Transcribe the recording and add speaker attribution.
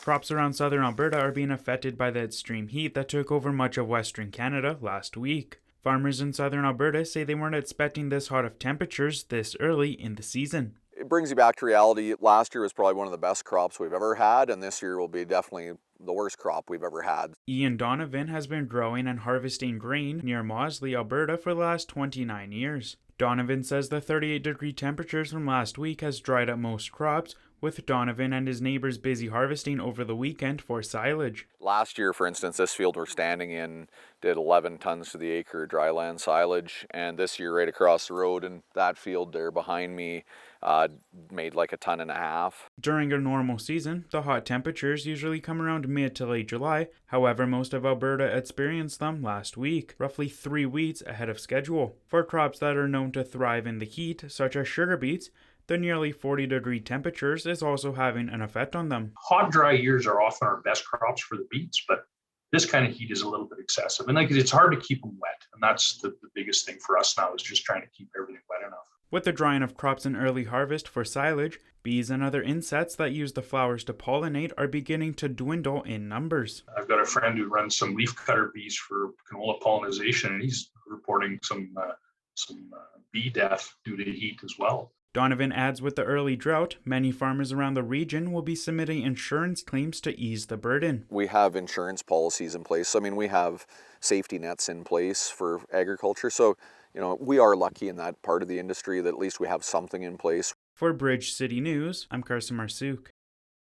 Speaker 1: Crops around southern Alberta are being affected by the extreme heat that took over much of western Canada last week. Farmers in southern Alberta say they weren't expecting this hot of temperatures this early in the season.
Speaker 2: It brings you back to reality. Last year was probably one of the best crops we've ever had, and this year will be definitely the worst crop we've ever had.
Speaker 1: Ian Donovan has been growing and harvesting grain near Mosley, Alberta for the last 29 years. Donovan says the 38-degree temperatures from last week has dried up most crops, with Donovan and his neighbors busy harvesting over the weekend for silage.
Speaker 2: Last year, for instance, this field we're standing in did 11 tons to the acre dryland silage, and this year right across the road in that field there behind me made like 1.5 tons.
Speaker 1: During a normal season, the hot temperatures usually come around mid to late July. However, most of Alberta experienced them last week, roughly 3 weeks ahead of schedule. For crops that are known to thrive in the heat, such as sugar beets, the nearly 40-degree temperatures is also having an effect on them.
Speaker 3: Hot, dry years are often our best crops for the beets, but this kind of heat is a little bit excessive. And it's hard to keep them wet. And that's the biggest thing for us now, is just trying to keep everything wet enough.
Speaker 1: With the drying of crops in early harvest for silage, bees and other insects that use the flowers to pollinate are beginning to dwindle in numbers.
Speaker 3: I've got a friend who runs some leafcutter bees for canola pollination, and he's reporting some bee death due to heat as well.
Speaker 1: Donovan adds with the early drought, many farmers around the region will be submitting insurance claims to ease the burden.
Speaker 2: We have insurance policies in place. We have safety nets in place for agriculture. So, we are lucky in that part of the industry that at least we have something in place.
Speaker 1: For Bridge City News, I'm Karsen Marczuk.